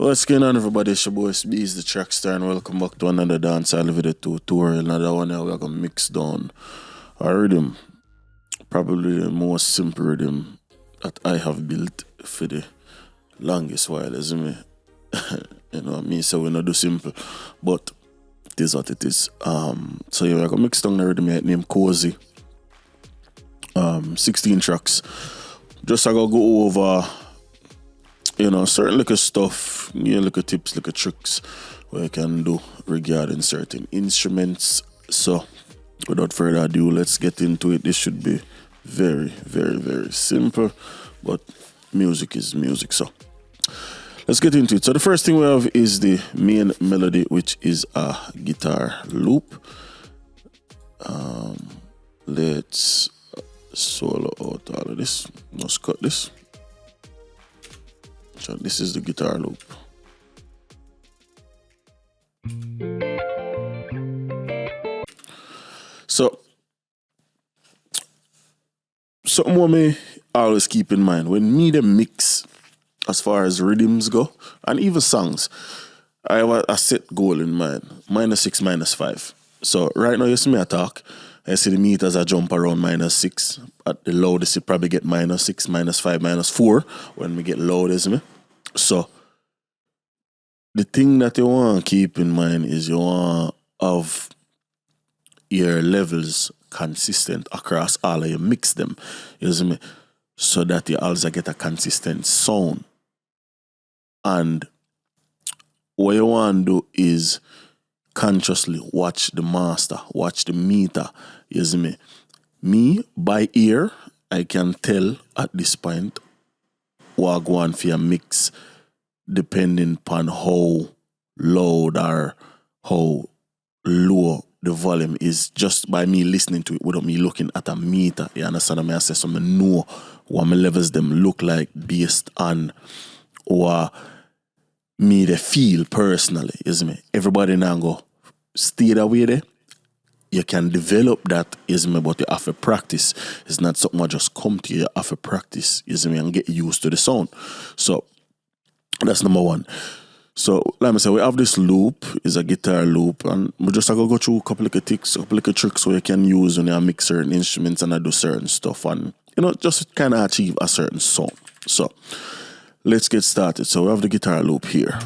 What's going on, everybody? It's your boy Itz-Beez-Da, the TrackStar, and welcome back to another Dancehall video tutorial. Another one now we're gonna mix down a rhythm, probably the most simple rhythm that I have built for the longest while, isn't me? You know, me so we not do simple, but it is what it is. So yeah, we're gonna mix down a rhythm named Cozy. 16 tracks. Just I gotta go over, you know, certain little stuff, little tips, little tricks where you can do regarding certain instruments. So without further ado, let's get into it. This should be very, very, very simple, but music is music. So let's get into it. So the first thing we have is the main melody, which is a guitar loop. Let's solo out all of this. Let's cut this. So this is the guitar loop. So something what me always keep in mind when me the mix as far as rhythms go and even songs, I have a set goal in mind. -6, -5. So right now you see me talk, I see the meters are jump around -6. At the loudest, it probably get -6, -5, -4 when we get loud, isn't it? So the thing that you want to keep in mind is you want to have your levels consistent across all of you mix them, you see me? So that you also get a consistent sound. And what you want to do is consciously watch the master, watch the meter, you see me? Me, by ear, I can tell at this point what I go on for your mix depending upon how loud or how low the volume is just by me listening to it without me looking at a meter. You understand what I say? So I know what my levels them look like based on what me they feel personally, you see me? Everybody now go stay that way there. You can develop that, you see me, but you have to practice. It's not something that just come to you. You have to practice, you see me, and get used to the sound. So that's number one. So like I say, we have this loop, is a guitar loop, and we just have to go through a couple of tricks, where you can use when you mix certain instruments and I do certain stuff, and you know, just kind of achieve a certain sound. So let's get started. So we have the guitar loop here.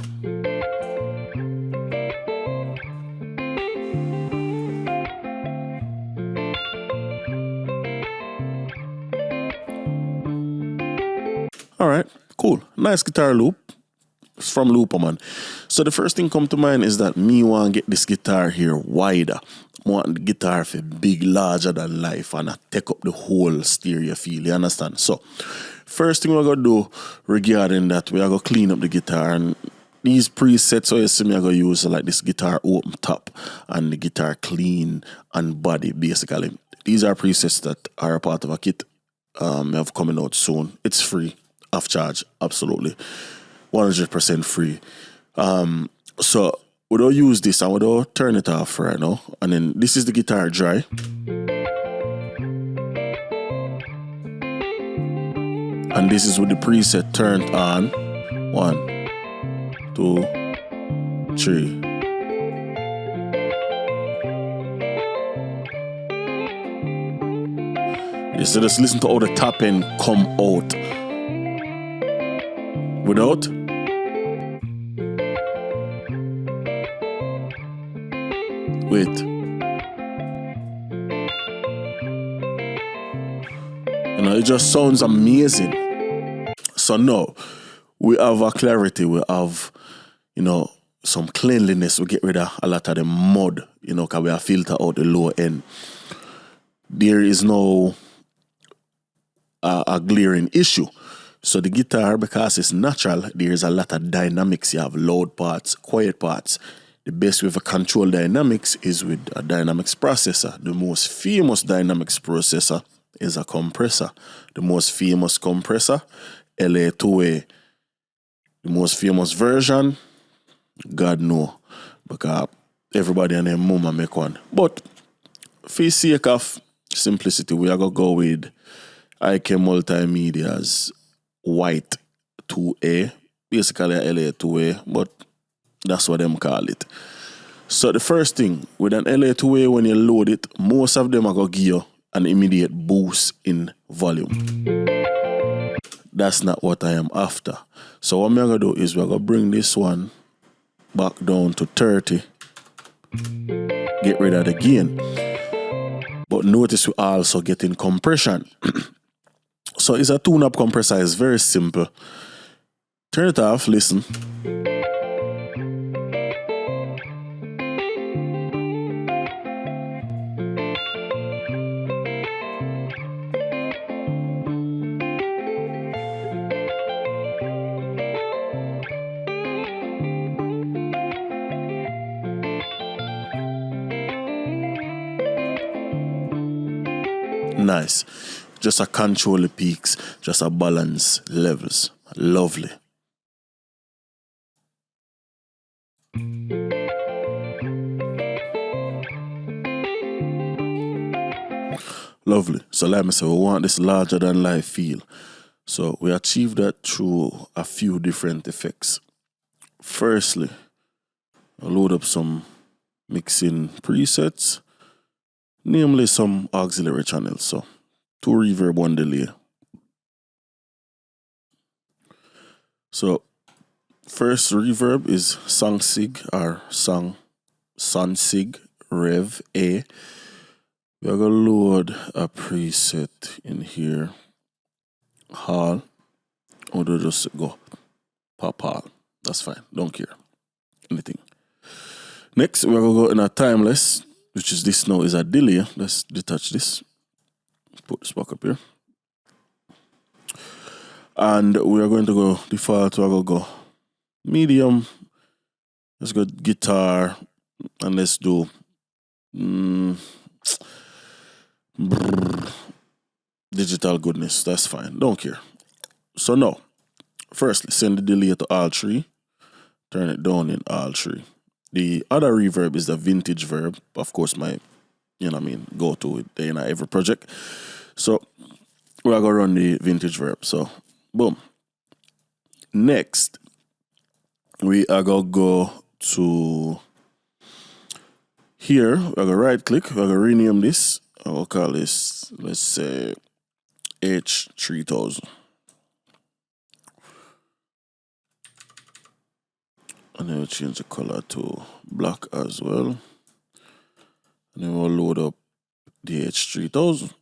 All right, cool. Nice guitar loop. It's from Looperman. So the first thing come to mind is that me want to get this guitar here wider. I want the guitar to be big, larger than life, and I take up the whole stereo feel. You understand? So first thing we're going to do regarding that, we are going to clean up the guitar. And these presets, so you see me, I'm going to use like this guitar open top and the guitar clean and body, basically. These are presets that are a part of a kit. Have coming out soon. It's free, off charge, absolutely. 100% free. So we don't use this and we don't turn it off right now. And then this is the guitar dry. And this is with the preset turned on. 1, 2, 3. So just listen to how the top end come out. Without. Wait. You know, it just sounds amazing. So now, we have a clarity, we have, you know, some cleanliness. We get rid of a lot of the mud, you know, because we have filter out the low end. There is no a glaring issue. So the guitar, because it's natural, there's a lot of dynamics. You have loud parts, quiet parts. The best way to control dynamics is with a dynamics processor. The most famous dynamics processor is a compressor. The most famous compressor, LA2A. The most famous version, God know, because everybody and their mama make one. But for the sake of simplicity, we are going to go with IK Multimedia's White 2A basically a LA two-way, but that's what them call it. So the first thing, with an LA two-way, when you load it, most of them are going to give you an immediate boost in volume. That's not what I am after. So what I'm going to do is we're going to bring this one back down to 30. Get rid of the gain. But notice we're also getting compression. So it's a tune-up compressor. It's very simple. Turn it off, listen. Nice. Just a control the peaks, just a balance levels. Lovely. Lovely. So like I said, we want this larger than life feel. So we achieve that through a few different effects. Firstly, I'll load up some mixing presets, namely some auxiliary channels. So 2 reverb, 1 delay. So first reverb is Songsig or Sonsig Rev A. We're going to load a preset in here. Hall. Or do just go pop hall. That's fine. Don't care. Anything. Next, we're going to go in a timeless, which is this now is a delay. Let's detach this. Put this back up here. And we are going to go default. We're going to go medium. Let's go guitar. And let's do digital goodness. That's fine. Don't care. So now, firstly, send the delay to all 3. Turn it down in all 3. The other reverb is the vintage verb. Of course, my, go to it in every project. So we're going to run the vintage verb. So, boom. Next, we are going to go to here. We're going to right click. We're going to rename this. I'll call this, let's say, H3000. And then we'll change the color to black as well. And then we'll load up the H3000.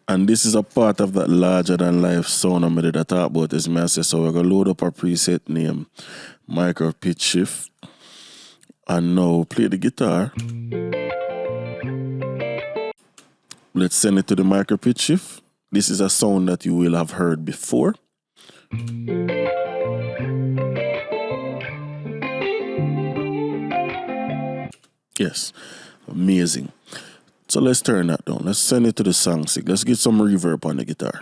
And this is a part of that larger than life sound I'm going to talk about, as I say. So we're going to load up our preset name, micro pitch shift. And now play the guitar. Let's send it to the micro pitch shift. This is a sound that you will have heard before. Yes, amazing. So let's turn that down. Let's send it to the Songsig. Let's get some reverb on the guitar.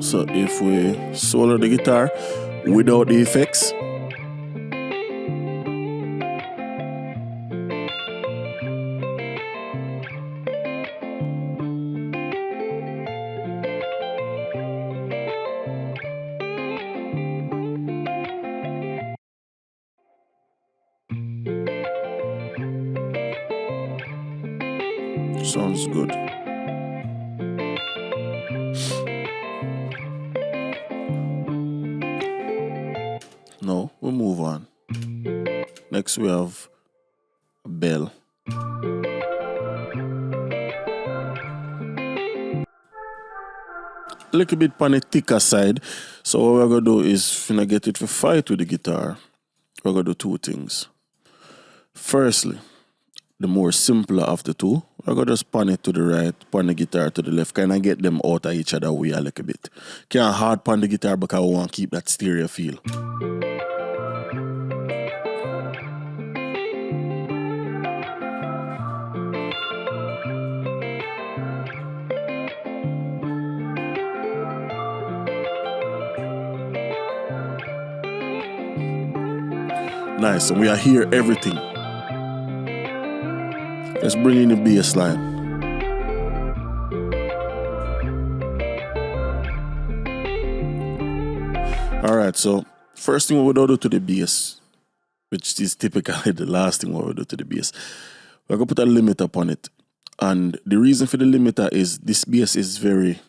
So if we solo the guitar without the effects, Sounds good. Now we'll move on. Next we have a bell. A little bit on the thicker side. So what we're gonna do is when I get it for fight with the guitar, we're gonna do two things. Firstly, the more simpler of the two, we're gonna just pan it to the right, pan the guitar to the left, kind of get them out of each other way a little bit. Can't hard pan the guitar because we want to keep that stereo feel. Nice, and we are here everything. Let's bring in the bass line. Alright, so first thing we will do to the bass, which is typically the last thing we will do to the bass, we're going to put a limiter upon it. And the reason for the limiter is this bass is very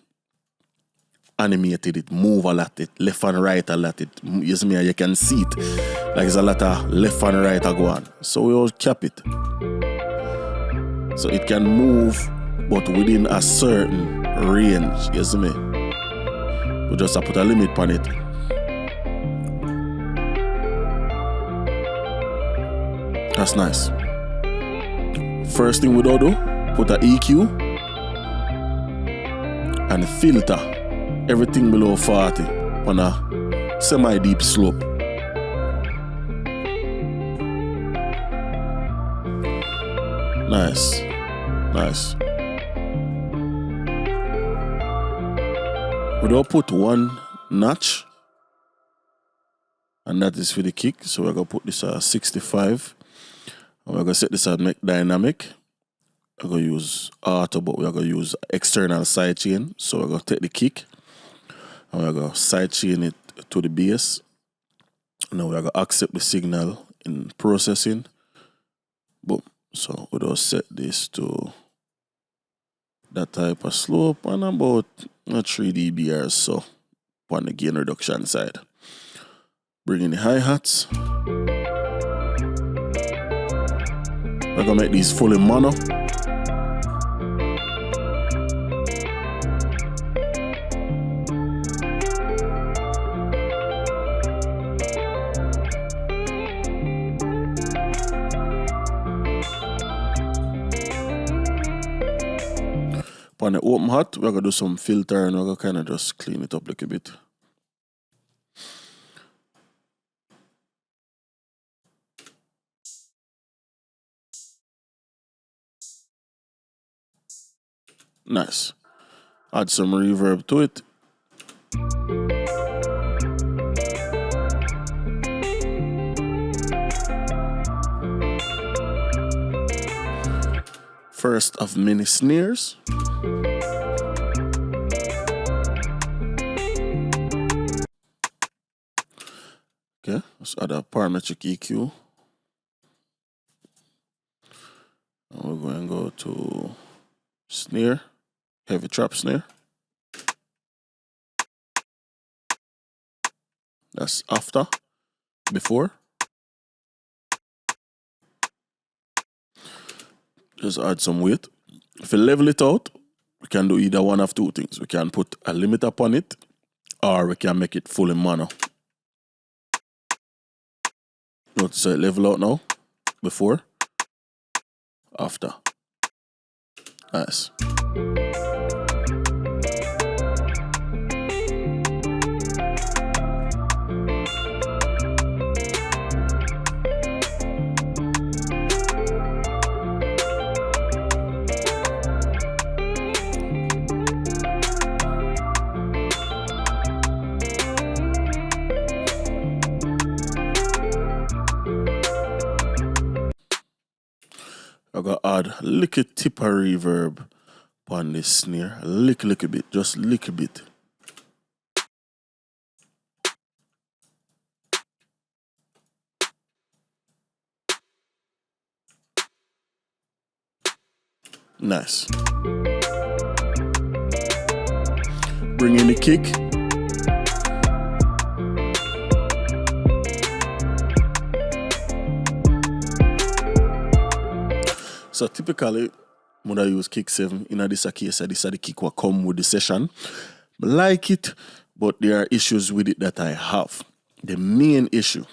animated. It move a lot, it left and right a lot. You see me, you can see it. Like there's a lot of left and right go on. So we will cap it. So it can move, but within a certain range. You see me? We just have to put a limit on it. That's nice. First thing we do, put an EQ and filter everything below 40 on a semi-deep slope. Nice. Nice. We don't put one notch, and that is for the kick. So we're going to put this at 65. And we're going to set this at dynamic. We're going to use auto, but we're going to use external sidechain. So we're going to take the kick and we're going to sidechain it to the bass. Now we're going to accept the signal in processing. Boom. So we just set this to that type of slope and about 3 dB or so on the gain reduction side. Bring in the hi-hats. We're going to make these fully mono. On the open hat, we're going to do some filter and we're going to kind of just clean it up a little bit. Nice. Add some reverb to it. First of many snares. Okay, let's add a parametric EQ. And we're going to go to snare, heavy trap snare. That's after, before. Just add some weight. If you level it out, we can do either one of two things. We can put a limit upon it, or we can make it fully mono. Notice I level out now, before, after. Nice. I'm going to add a little tip of reverb on this snare. A little bit, just a little bit. Nice. Bring in the kick. So typically, when I use kick 7, in this case, this is the kick will come with the session. I like it, but there are issues with it that I have. The main issue,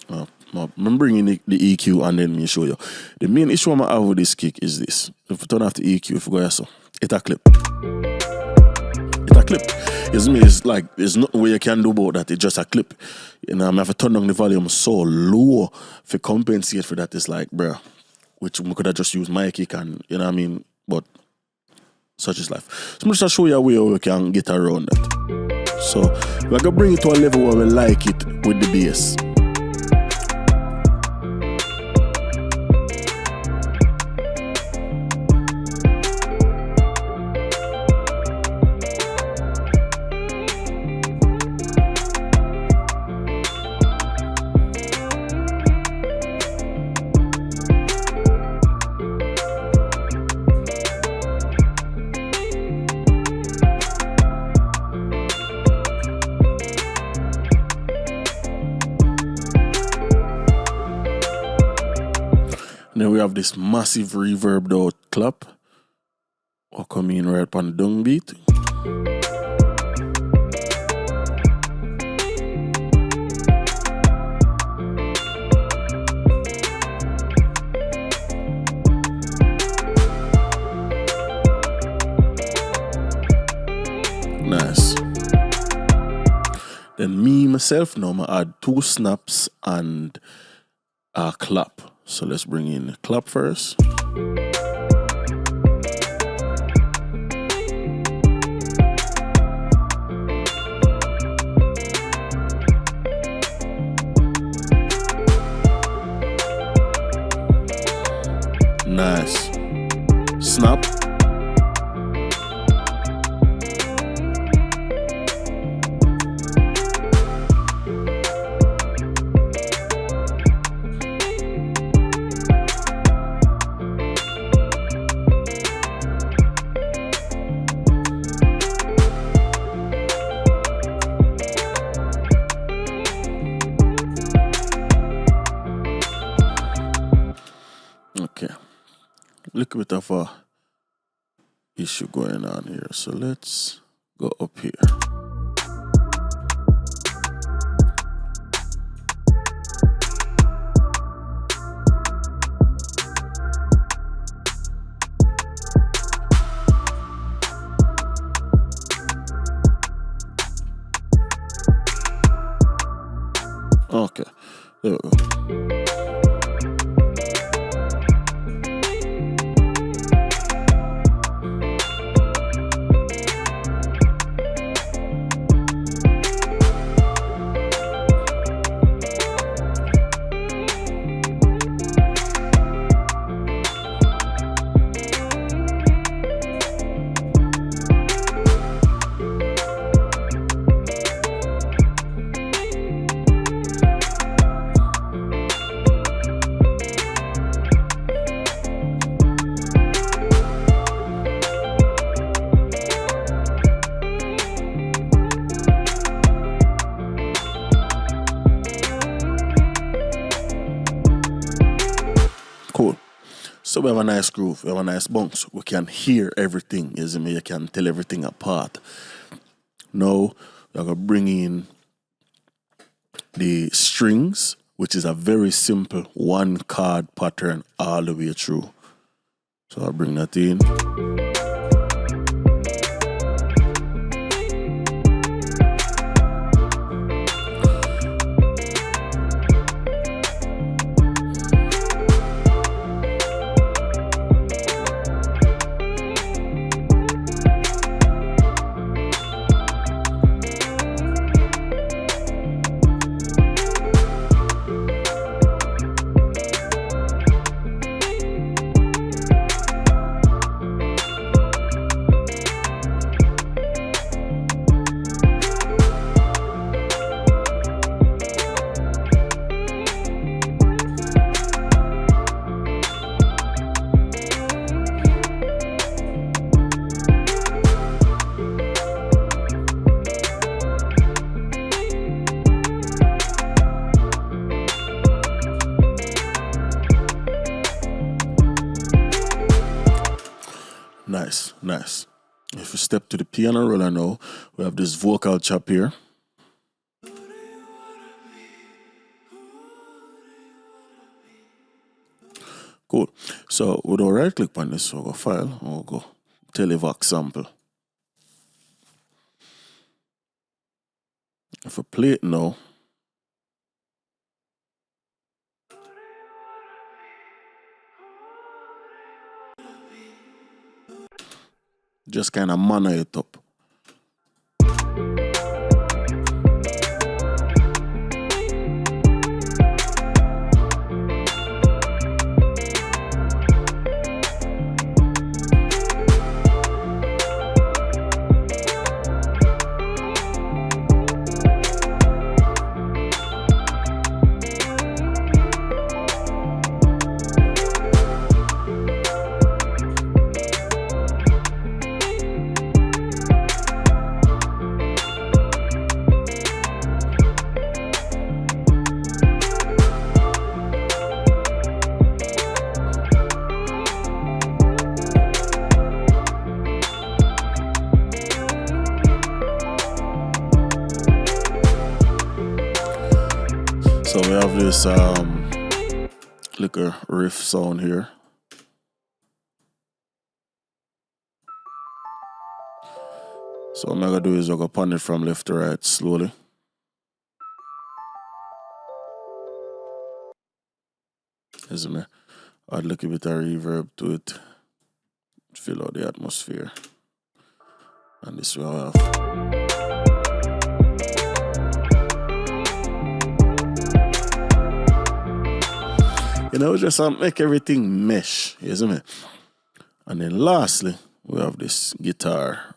I'm bringing the EQ and then me show you. The main issue I have with this kick is this. If you turn off the EQ, if you go here, so it's a clip. It's a clip. It's like there's nothing way you can do about that. It's just a clip. You know, I have to turn down the volume so low to compensate for that. It's like, bruh, which we could have just used my kick and, you know what I mean? But such is life. So I'm just going to show you a way how we can get around that. So we're going to bring it to a level where we like it with the bass. Then we have this massive reverbed out clap. Or come in right on the dung beat. Nice. Then me myself now I add 2 snaps and a clap. So let's bring in the clap first. Nice. Snap. Okay, little bit of a issue going on here, so let's go up here. Okay, there we go. Cool. So we have a nice groove, we have a nice bounce. We can hear everything, you can tell everything apart. Now we're gonna bring in the strings, which is a very simple 1-chord pattern all the way through. So I'll bring that in. Nice. If we step to the piano roller now, we have this vocal chop here. Cool. So we'll do right click on this, we'll go file, and we'll go Televox sample. If we play it now, just kind of manner it up. So we have this little riff sound here. So what I'm gonna do is I'm gonna pan it from left to right slowly. Isn't it? Add a little bit of reverb to it. Fill out the atmosphere. And this will have. You know, just make everything mesh, isn't it? And then lastly, we have this guitar.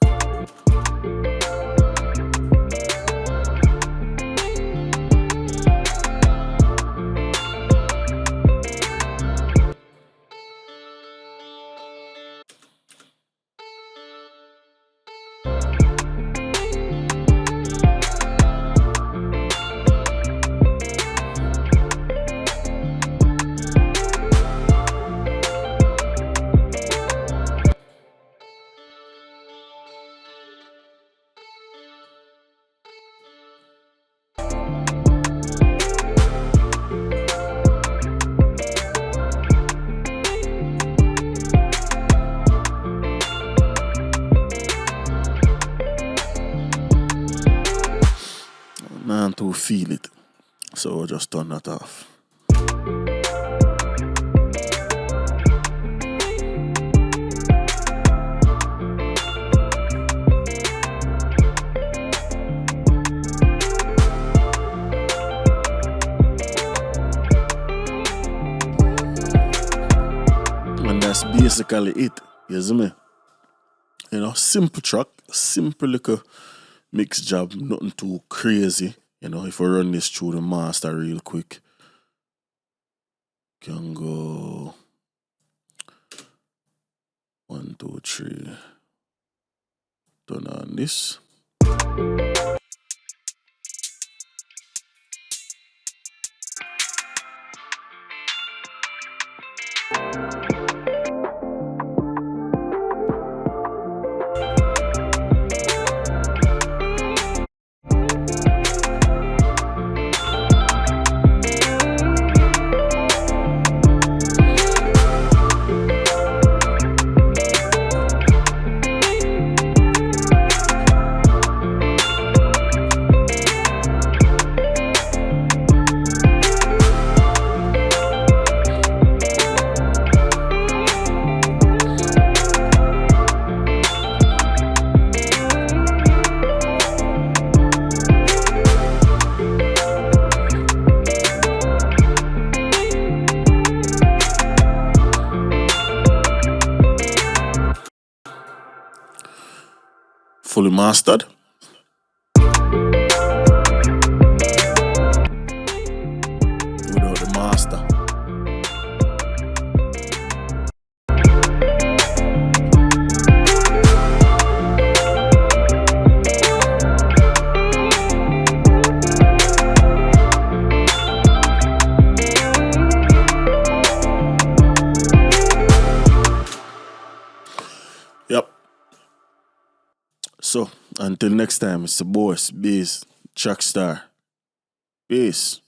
Man, to feel it, so we'll just turn that off. And that's basically it, you see me? You know, simple track, simple little mix job, nothing too crazy. You know, if we run this through the master real quick, can go 1, 2, 3. Turn on this. Fully mastered. Without the master. Yep. Until next time, it's the boss, Beez, TrackStar. Peace.